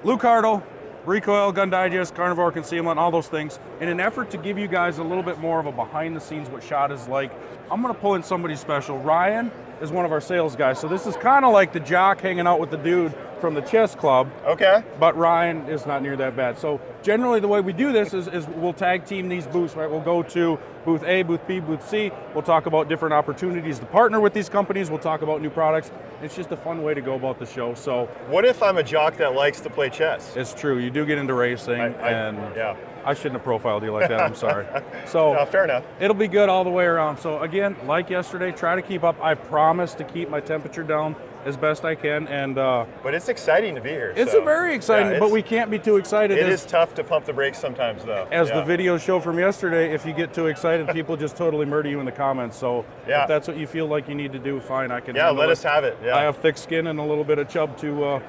Leupold, Recoil, Gun Digest, Carnivore, Concealment, all those things. In an effort to give you guys a little bit more of a behind the scenes what SHOT is like, I'm gonna pull in somebody special. Ryan is one of our sales guys. So this is kind of like the jock hanging out with the dude from the chess club. Okay. But Ryan is not near that bad. So generally the way we do this is we'll tag team these booths, right? We'll go to booth A, booth B, booth C. We'll talk about different opportunities to partner with these companies. We'll talk about new products. It's just a fun way to go about the show. So what if I'm a jock that likes to play chess? it's true. You do get into racing, and yeah. I shouldn't have profiled you like that. I'm sorry. So No, fair enough. It'll be good all the way around. So again, like yesterday, try to keep up. I promise to keep my temperature down as best I can. And but it's exciting to be here. it's so, very exciting, yeah, but we can't be too excited. It is tough to pump the brakes sometimes, though. As the video show from yesterday, if you get too excited, people just totally murder you in the comments. So if that's what you feel like you need to do, fine, I can. Yeah, let us have it. Yeah. I have thick skin and a little bit of chub to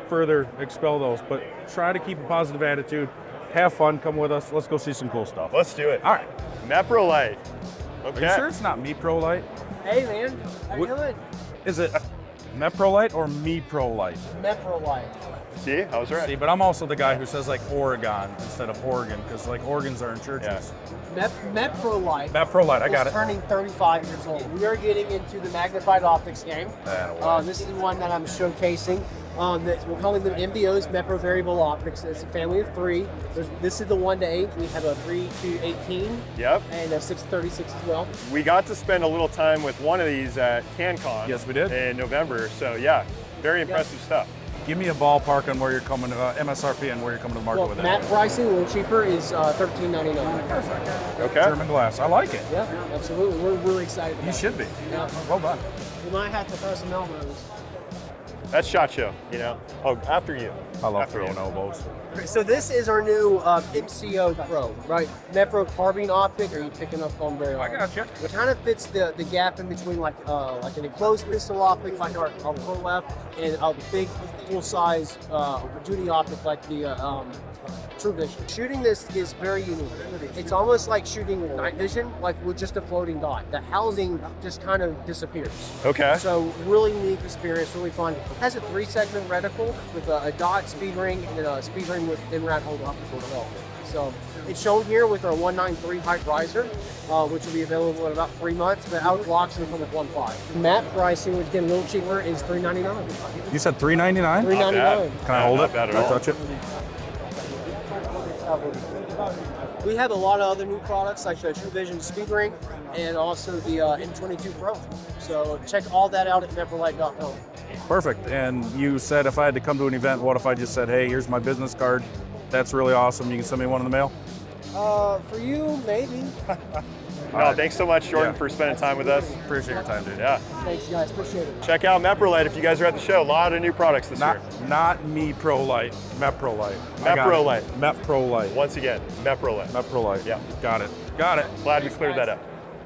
further expel those. But try to keep a positive attitude. Have fun. Come with us. Let's go see some cool stuff. Let's do it. All right. Meprolight. Okay. Are you sure it's not Meprolight? Hey man, how you doing? Is it Meprolight or Meprolight? Meprolight. See, I was right. See, but I'm also the guy who says like Oregon instead of Oregon because like organs are in churches. Meprolight. Meprolight, I got is it. turning 35 years old. We are getting into the magnified optics game. This is one that I'm showcasing. We're calling them MBOs, Mepro Variable Optics. It's a family of 3. This is the 1 to 8. We have a 3 to 18. Yep. And a 6 to 36 as well. We got to spend a little time with one of these at CanCon. Yes, we did. In November. So yeah, very impressive stuff. Give me a ballpark on where you're coming, MSRP and where you're coming to the market with it. Matte pricing, a little cheaper, is $13.99. Perfect. Okay. German glass. I like it. Yeah, absolutely. We're really excited about You should be. Yeah. Well done. We might have to throw some elbows. That's SHOT Show, you know. Oh, after you. I love After throwing you. elbows. So this is our new MCO Pro, right? Mepro carbine optic. Are you picking up on very I hard? got you. It kind of fits the gap in between like an enclosed pistol optic like our Pro left and a big full size duty optic like the True Vision. Shooting this is very unique. It's almost like shooting with night vision, like with just a floating dot. The housing just kind of disappears. Okay. So really unique experience, really fun. It has a 3-segment reticle with a dot speed ring and then a speed ring with INRAD hold optical as well. So it's shown here with our 193 height riser, which will be available in about 3 months, but out of blocks it'll come with 1.5. Matte pricing, which again a little cheaper, is $3.99. You said $3.99? $3.99. Can I hold Not it? bad at Can I all. touch it? We have a lot of other new products like the True Vision Speed Ring and also the M22 Pro. So check all that out at meprolight.com. Perfect. And you said if I had to come to an event, what if I just said, hey, here's my business card. That's really awesome. You can send me one in the mail? For you, maybe. No, thanks so much, Jordan, for spending time with us. Appreciate your time, dude. Yeah. Thanks, guys. Appreciate it. Check out Meprolight if you guys are at the show. A lot of new products this year. Not Meprolight, Meprolight. I got it. Meprolight. Meprolight. Once again, Meprolight. Meprolight. Yeah. Got it. Got it. Glad we cleared that up.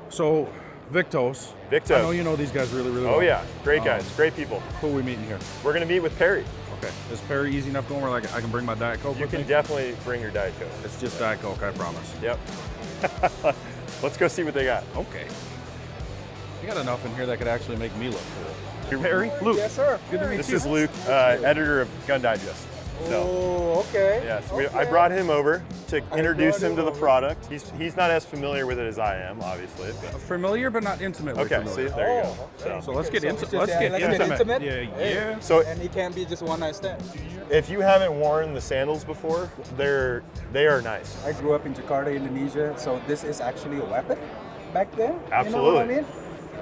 So, Viktos. Viktos. I know you know these guys really, really well. Oh yeah, great guys, great people. Who are we meeting here? We're gonna meet with Perry. Okay. Is Perry easy enough going where like I can bring my Diet Coke You with can me? definitely bring your Diet Coke. It's just Diet Coke, I promise. Yep. Let's go see what they got. Okay. You got enough in here that could actually make me look cool. Perry? Luke. Yes, sir. Good to meet you. This is Luke, editor of Gun Digest. So, Oh, okay. yes, I brought him over to introduce him to the product. He's not as familiar with it as I am, obviously. But. Familiar but not intimately Okay, see, familiar. there you go. So let's get into just, let's get let's get intimate. intimate? Yeah. So And it can be just one night stand. if you haven't worn the sandals before, they are nice. I grew up in Jakarta, Indonesia, so this is actually a weapon back then. Absolutely. You know what I mean?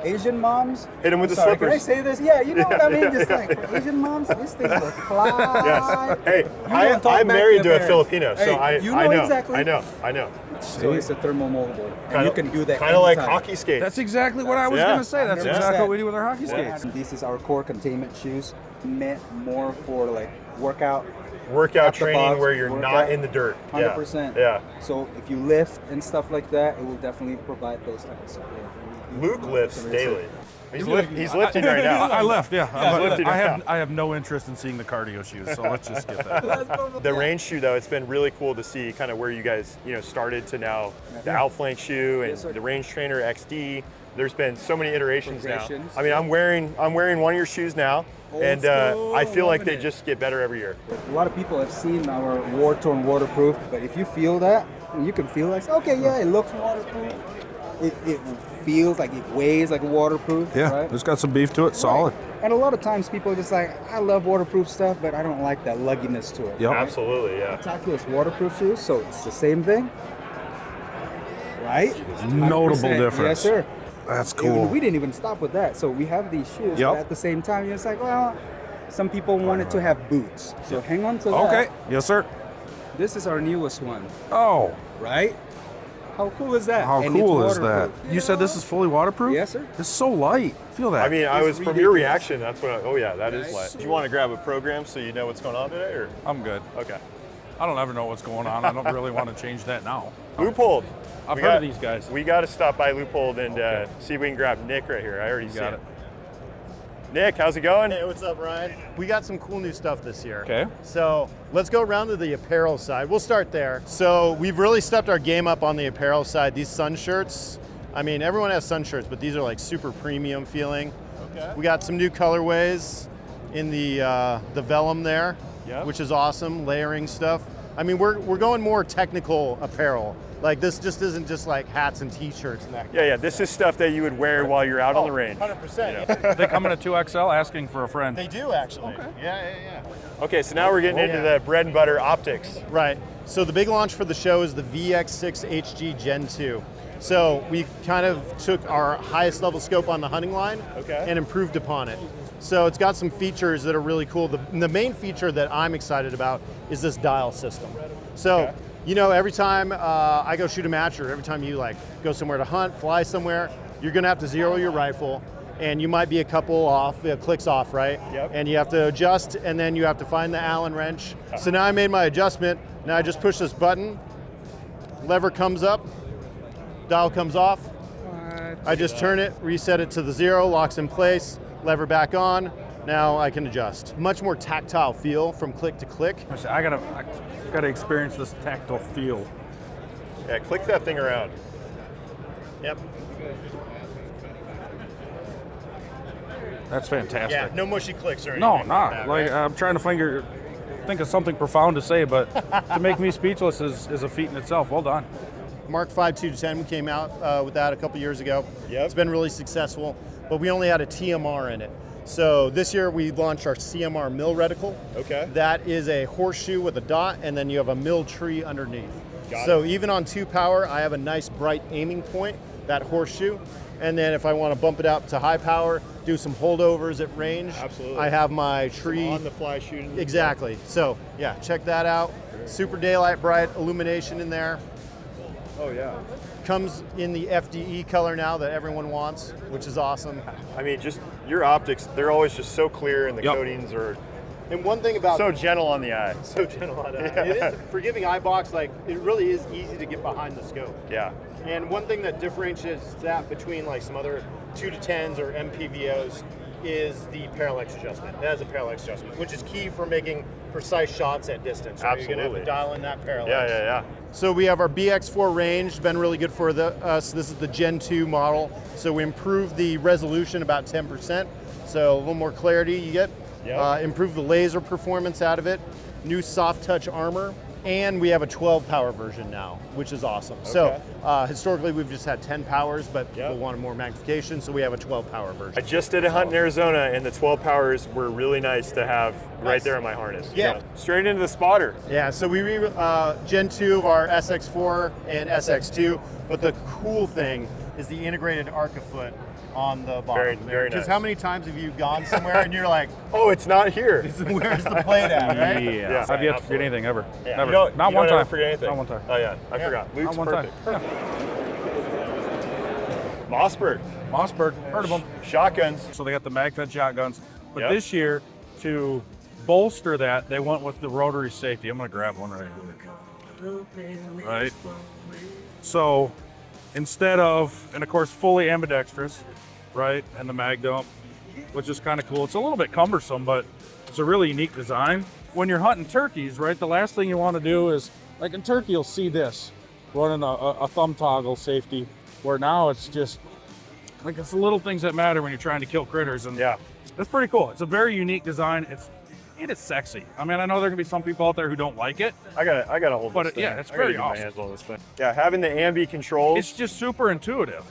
Asian moms. Hit 'em with I'm the sorry, slippers. Can I say this? Yeah, you know what I mean? Yeah, Just yeah. like for Asian moms, this thing will fly. Yes. Hey, don't talk I'm back married to a parents. Filipino, so Hey, you know exactly. I know. So it's a thermal-moldable, and you can do that Kind of like anytime. hockey skates. That's exactly what I was Yeah. gonna say. That's 100%. exactly what we do with our hockey skates. And this is our core containment shoes, meant more for like workout. Workout Out the training box, where you're not workout. in the dirt. 100%. Yeah. So if you lift and stuff like that, it will definitely provide those types of support. Luke lifts daily. He's lifting right now. I left, yeah. he's lifting right now. I have no interest in seeing the cardio shoes, so let's just get that. The range shoe, though, it's been really cool to see kind of where you guys, started to now the outflank shoe and Yes, sir. the range trainer XD. there's been so many iterations now. Progressions. I mean, I'm wearing one of your shoes now, and I feel like they just get better every year. A lot of people have seen our war-torn waterproof, but if you feel that, you can feel like, okay, yeah, it looks waterproof. It feels like it weighs like a waterproof. Yeah, right? it's got some beef to it, solid. And a lot of times people are just like, I love waterproof stuff, but I don't like that lugginess to it. Yep. Absolutely, yeah. Tactical waterproof shoes, so it's the same thing, right? Notable 100%. difference. Yes, sir. That's And cool. we didn't even stop with that. So we have these shoes, Yep. but at the same time, it's like, well, some people wanted to have boots. So hang on to that. Okay, yes, sir. This is our newest one, Oh, right? How cool is that? how And cool it's is that? waterproof. You said this is fully waterproof? Yes, sir. It's so light. Feel that. I mean, I was It's from your ridiculous. reaction. That's what. Oh yeah, that is light. Do you want to grab a program so you know what's going on today, or I'm good. okay? I don't ever know what's going on. I don't really want to change that now. Leupold. I've We heard got- of these guys. We got to stop by Leupold and Okay. see if we can grab Nick right here. I already see got it. it. Nick, how's it going? Hey, what's up, Ryan? We got some cool new stuff this year. Okay. So let's go around to the apparel side. We'll start there. So we've really stepped our game up on the apparel side. These sun shirts, I mean, everyone has sun shirts, but these are like super premium feeling. Okay. We got some new colorways in the vellum there, Yep. which is awesome, layering stuff. I mean, we're going more technical apparel. Like this just isn't just like hats and t-shirts and that. Yeah. This is stuff that you would wear while you're out on the range. 100%. They come in a 2XL asking for a friend. They do actually. Okay. Yeah. Okay, so now we're getting into the bread and butter optics. Right. So the big launch for the show is the VX6 HG Gen 2. So we kind of took our highest level scope on the hunting line and improved upon it. So it's got some features that are really cool. The main feature that I'm excited about is this dial system. So, you know, every time I go shoot a match, or every time you like go somewhere to hunt, fly somewhere, you're gonna have to zero your rifle, and you might be a couple off, clicks off, right? Yep. And you have to adjust, and then you have to find the Allen wrench. So now I made my adjustment. Now I just push this button, lever comes up, dial comes off. I just turn it, reset it to the 0, locks in place, lever back on. Now I can adjust. Much more tactile feel from click to click. I gotta experience this tactile feel. Yeah, click that thing around. Yep. That's fantastic. Yeah, no mushy clicks or anything. No, like not. that, Like, right? I'm trying to think of something profound to say, but to make me speechless is a feat in itself. Well done. Mark 5 210, we came out with that a couple years ago. Yep. It's been really successful, but we only had a TMR in it. So this year we launched our CMR mill reticle. Okay. That is a horseshoe with a dot, and then you have a mill tree underneath. Got so it. even on 2 power, I have a nice bright aiming point, that horseshoe. And then if I want to bump it up to high power, do some holdovers at range, Absolutely. I have my tree. On the fly shooting. Exactly. So yeah, check that out. Super daylight bright illumination in there. Oh yeah. Comes in the FDE color now that everyone wants, which is awesome. I mean, just your optics, they're always just so clear, and the Yep. coatings are And one thing about so gentle on the eye. so gentle on that, it is for giving eye box, like it really is easy to get behind the scope. Yeah. And one thing that differentiates that between like some other 2 to 10s or MPVOs is the parallax adjustment. That is a parallax adjustment, which is key for making precise shots at distance. Right? You're gonna have Absolutely. to dial in that parallax. Yeah. So we have our BX4 range, been really good for us. This is the Gen 2 model. So we improved the resolution about 10%. So a little more clarity you get. Yep. Improve the laser performance out of it. New soft touch armor. And we have a 12 power version now, which is awesome. So historically we've just had 10 powers, but people wanted more magnification, so we have a 12 power version. I just did a hunt in Arizona, and the 12 powers were really nice to have right there in my harness. Yeah. Straight into the spotter. Yeah, so we Gen 2 of our SX4 and SX2, but the cool thing is the integrated Arca foot on the bottom. Very Because nice. how many times have you gone somewhere and you're like, Oh, it's not here. where's the plate at, right? Yeah, I've yet to forget absolutely. anything ever. Yeah. Never. You don't, Not you one don't time. ever forget anything. Not one time. Oh yeah, I forgot. Luke's Not one perfect. time. Mossberg, Mossberg, heard of them. shotguns. So they got the MagFed shotguns. But Yep. this year, to bolster that, they went with the rotary safety. I'm gonna grab one right here. Right? So instead of, and of course fully ambidextrous, right? And the mag dump, which is kind of cool. It's a little bit cumbersome, but it's a really unique design. When you're hunting turkeys, right, the last thing you want to do is, like in turkey, you'll see this, running a thumb toggle safety, where now it's just Like, it's the little things that matter when you're trying to kill critters, and Yeah. it's pretty cool. It's a very unique design. It is sexy. I mean, I know there are gonna be some people out there who don't like it. I gotta hold But this thing. yeah, it's I gotta very get my awesome. hands on this thing. Yeah, having the ambi controls. It's just super intuitive.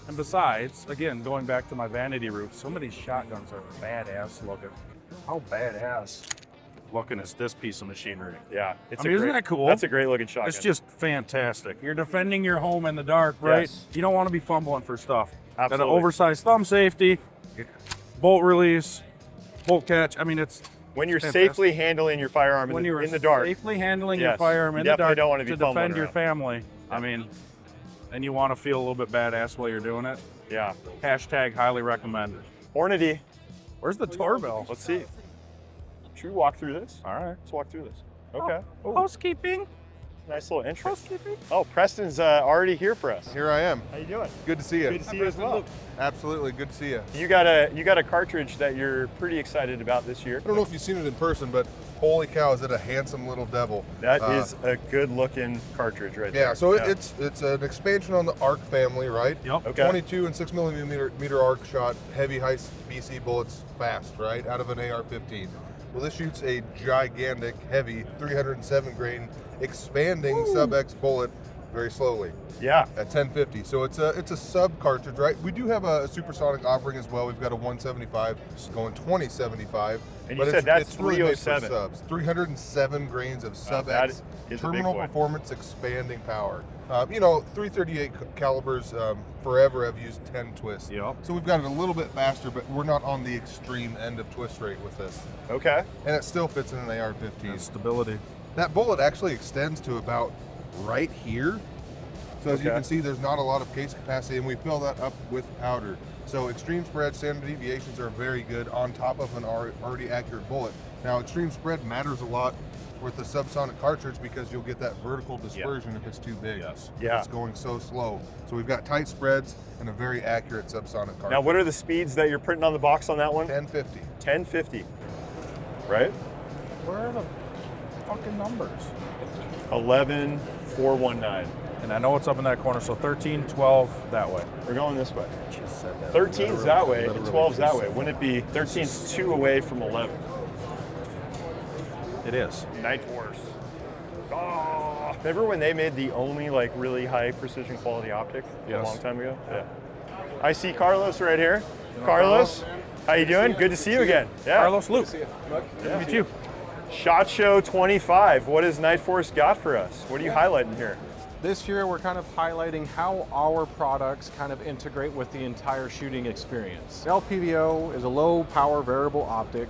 And besides, again, going back to my vanity roof, some of these shotguns are badass looking. How badass looking is this piece of machinery? Yeah, it's Isn't that cool? That's a great looking shotgun. It's just fantastic. You're defending your home in the dark, right? Yes. You don't want to be fumbling for stuff. Got Absolutely. an oversized thumb safety, bolt release, bolt catch. I mean, it's when you're fantastic. safely handling your firearm when you're in the dark. safely handling your Yes. firearm You in the definitely dark don't want to be fumbling defend your around. family. I mean, and you want to feel a little bit badass while you're doing it. Yeah. Hashtag highly recommended. Hornady. Where's the doorbell? Let's see. Should we walk through this? All right. Let's walk through this. Okay. Oh, housekeeping. Nice little entrance. Housekeeping. Oh, Preston's already here for us. Here I am. How you doing? Good to see you. Good to see you as well. Absolutely, good to see you. You got a cartridge that you're pretty excited about this year. I don't know if you've seen it in person, but holy cow, is it a handsome little devil. That is a good looking cartridge right there. Yeah, so it's an expansion on the ARC family, right? Yep. Okay. 22 and 6mm ARC shot, heavy high BC bullets fast, right? Out of an AR-15. Well, this shoots a gigantic, heavy 307 grain expanding sub-X bullet very slowly Yeah. at 1050. So it's a sub cartridge, right? We do have a supersonic offering as well. We've got a 175 going 2075. And you but said that's it's really made for 307. subs. 307 grains of sub-X is a big terminal boy. performance expanding power. You know, 338 calibers forever have used 10 twists. Yep. So we've got it a little bit faster, but we're not on the extreme end of twist rate with this. Okay. And it still fits in an AR-15. Stability. That bullet actually extends to about right here. So as you Okay. can see, there's not a lot of case capacity, and we fill that up with powder. So extreme spread, standard deviations are very good on top of an already accurate bullet. Now, extreme spread matters a lot with the subsonic cartridge because you'll get that vertical dispersion if it's too big. Yes. Yeah. It's going so slow. So we've got tight spreads and a very accurate subsonic cartridge. Now, what are the speeds that you're printing on the box on that one? 1050. 1050. Right? Where are the fucking numbers? 11419. And I know it's up in that corner, so 13, 12 that way. We're going this way. Just said that. 13's that way and Literally 12's that just way. Wouldn't it be 13's 2 away from 11? It is. Nightforce. Oh, remember when they made the only like really high precision quality optic a Yes. long time ago? Yeah. I see Carlos right here. Carlos, how you doing? Good to see you again. Yeah. Carlos Luke. Good to meet you. SHOT Show 25. What has Nightforce got for us? What are you highlighting here? This year we're kind of highlighting how our products kind of integrate with the entire shooting experience. LPVO is a low power variable optic.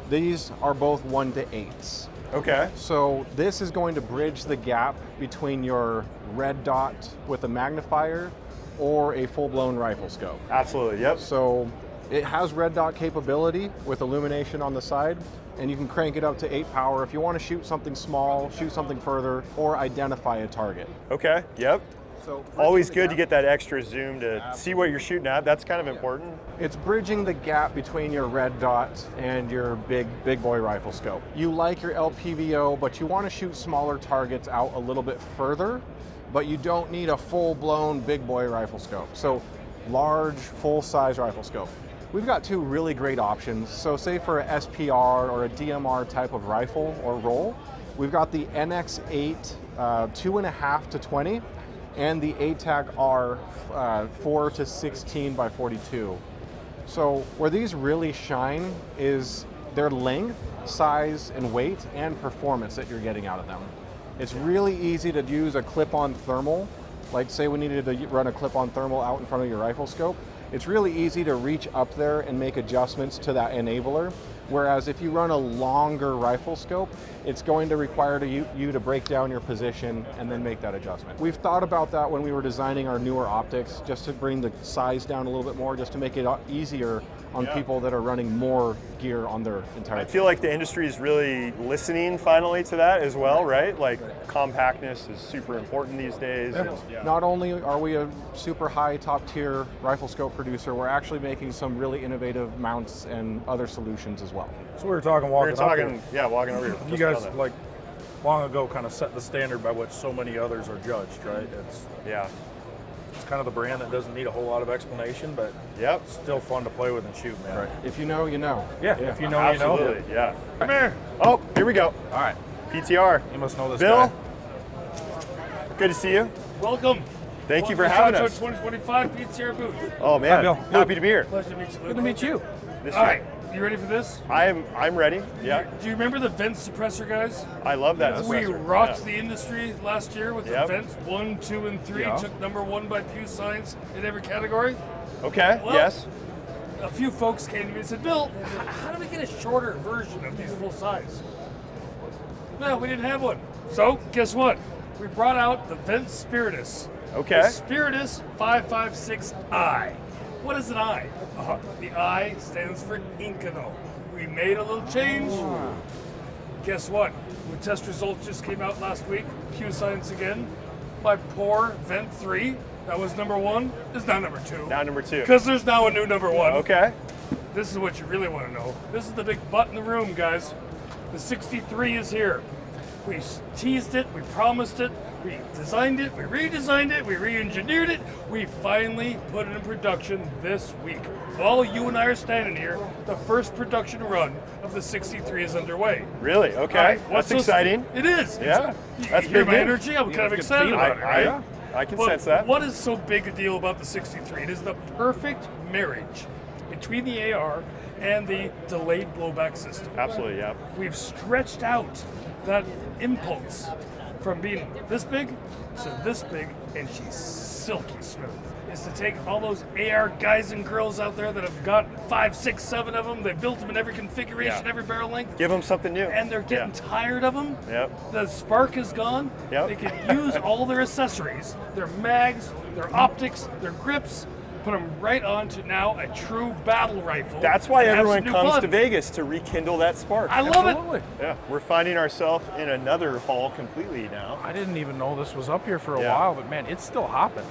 These are both 1 to 8s. Okay. So this is going to bridge the gap between your red dot with a magnifier or a full-blown rifle scope. Absolutely. Yep. So it has red dot capability with illumination on the side, and you can crank it up to 8 power if you want to shoot something small, shoot something further, or identify a target. Okay. Yep. So Always good to get that extra zoom to see what you're shooting at. That's kind of important. it's bridging the gap between your red dot and your big boy rifle scope. You like your LPVO, but you want to shoot smaller targets out a little bit further, but you don't need a full-blown big boy rifle scope. So large, full-size rifle scope. We've got 2 really great options. So say for a SPR or a DMR type of rifle or roll, we've got the NX8 2.5 to 20 and the ATAC R 4 to 16 by 42. So where these really shine is their length, size, and weight and performance that you're getting out of them. It's really easy to use a clip-on thermal. Like say we needed to run a clip-on thermal out in front of your rifle scope. It's really easy to reach up there and make adjustments to that enabler. Whereas if you run a longer rifle scope, it's going to require you to break down your position and then make that adjustment. We've thought about that when we were designing our newer optics, just to bring the size down a little bit more, just to make it easier on people that are running more gear on their entire I feel like the industry is really listening finally to that as well, right? Like compactness is super important these days. Not only are we a super high top tier rifle scope producer, we're actually making some really innovative mounts and other solutions as well. So we were talking We're walking up talking, here. walking over here. You Just guys found it. like long ago kind of set the standard by which so many others are judged, right? It's Yeah. It's kind of the brand that doesn't need a whole lot of explanation, but Yep. still fun to play with and shoot, man. If you know, you know. Yeah, if you know, you know. Absolutely, yeah. Come here. Oh, here we go. All right, PTR. you must know this Bill, guy. good to see you. Welcome. Thank you for Welcome to having SHOT us. Show 2025 PTR booth. Oh man, Bill. happy to be here. Pleasure to meet you. Good to meet you. This All year. right, you ready for this? I'm ready. Yeah, Do you remember the vent suppressor, guys? I love that. We suppressor. rocked Yeah. the industry last year with Yep. the vent 1, 2, and 3. Yeah. Took #1 by Pew Science in every category. Okay. Well, yes. A few folks came to me and said, Bill, how do we get a shorter version of these full size? No, we didn't have one. So, guess what? We brought out the Vent Spiritus. Okay. The Spiritus 556i. What is an I? The I stands for Incano. We made a little change. Guess what? The test results just came out last week. Pew Science again. My poor Vent 3, that was #1, is now #2. Now number 2. Because there's now a new #1. Okay. This is what you really want to know. This is the big butt in the room, guys. The 63 is here. We teased it, we promised it, we designed it, we redesigned it, we re-engineered it. We finally put it in production this week. While you and I are standing here, the first production run of the 63 is underway. Really? Okay. All right, That's what's so- exciting. It is. Yeah. You That's hear big my news. energy? I'm kind of can excited feel about it, right? I can But sense that. What is so big a deal about the 63? It is the perfect marriage between the AR and the delayed blowback system. Absolutely. Yeah. We've stretched out that impulse from being this big to this big, and she's silky smooth. Is to take all those AR guys and girls out there that have got 5, 6, 7 of them. They built them in every configuration, Yeah. every barrel length, Give them something new. and they're getting tired of them. Yep. The spark is gone. Yep. They can use all their accessories, their mags, their optics, their grips, put them right onto now a true battle rifle. That's why and have everyone some new comes fun. to Vegas to rekindle that spark. I love Absolutely. Yeah, we're finding ourselves in another hall completely now. I didn't even know this was up here for a Yeah. while, but man, it's still hopping.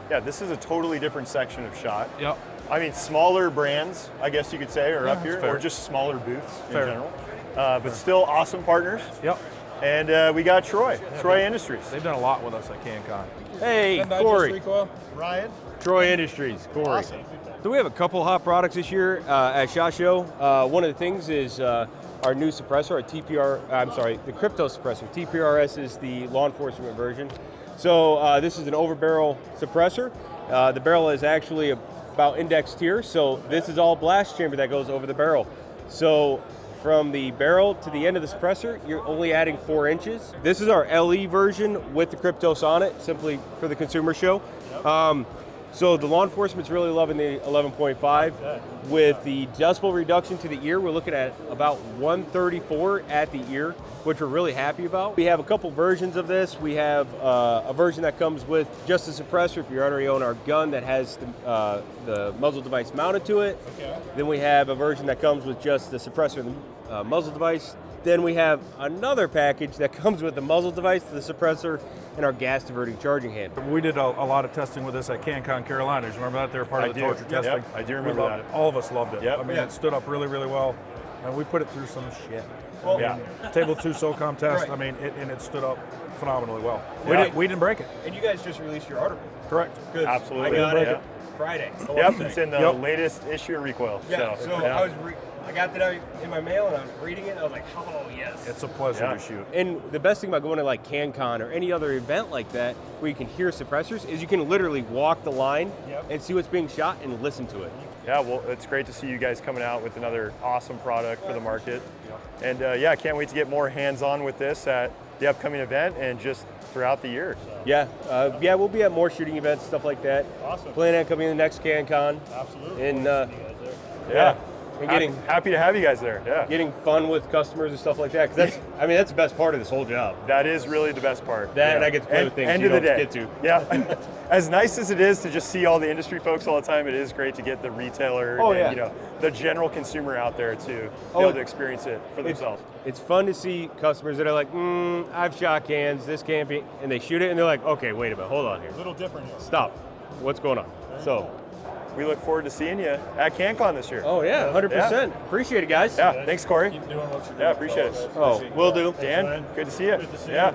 Yeah, this is a totally different section of SHOT. Yep. I mean, smaller brands, I guess you could say, are up that's here, fair. or just smaller booths Fair. in general. But still awesome partners. Yep. And we got Troy Industries. They've done a lot with us at CanCon. Hey, Corey. Ryan. Troy Industries, Corey. Awesome. So we have a couple hot products this year at SHOT Show. One of the things is our new suppressor, our the crypto suppressor. TPRS is the law enforcement version. So this is an over-barrel suppressor. The barrel is actually about indexed here, so this is all blast chamber that goes over the barrel. So from the barrel to the end of the suppressor, you're only adding 4 inches. This is our LE version with the Cryptos on it, simply for the consumer show. So the law enforcement's really loving the 11.5. With the decibel reduction to the ear, we're looking at about 134 at the ear, which we're really happy about. We have a couple versions of this. We have a version that comes with just a suppressor if you already own our gun that has the muzzle device mounted to it. Okay. Then we have a version that comes with just the suppressor and the muzzle device. Then we have another package that comes with the muzzle device, the suppressor, and our gas diverting charging handle. We did a lot of testing with this at CanCon Carolinas. Remember that? They were part of the torture Yep, testing. I do We remember loved that. it. All of us loved it. Yep. I mean, it stood up really, really well. And we put it through some shit. Well, Table 2 SOCOM test, Right. I mean, it stood up phenomenally well. Yeah. We didn't break it. And you guys just released your article. Correct. Good. Absolutely. I got Yeah. it Friday. Yep, it's in the Yep. latest issue of Recoil. Yeah, so yeah. I got that in my mail and I was reading it and I was like, oh yes. It's a pleasure Yeah. to shoot. And the best thing about going to like CanCon or any other event like that where you can hear suppressors is you can literally walk the line and see what's being shot and listen to it. Yeah, well, it's great to see you guys coming out with another awesome product for the market. And yeah, I can't wait to get more hands-on with this at the upcoming event and just throughout the year. Yeah, we'll be at more shooting events, stuff like that. Awesome. Planning on coming to the next CanCon. Absolutely. And Yeah. and getting happy to have you guys there. Yeah. getting fun with customers and stuff like that. 'Cause that's the best part of this whole job. That is really the best part. That and I get to play with things End you of the don't day. get to. Yeah. As nice as it is to just see all the industry folks all the time, it is great to get the retailer and the general consumer out there to be able to experience it for themselves. It's fun to see customers that are like, I've shot cans, this can't be, and they shoot it and they're like, okay, wait a minute, hold on here. A little different here. Stop. What's going on? So, We look forward to seeing you at CanCon this year. oh yeah, 100%. Appreciate it, guys. Yeah, thanks, Corey. Yeah, appreciate it. Oh, will do. Dan, good to see you. Yeah.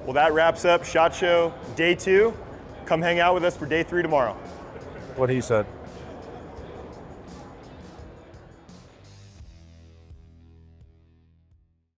Well, that wraps up SHOT Show Day 2. come hang out with us for day 3 tomorrow. What he said.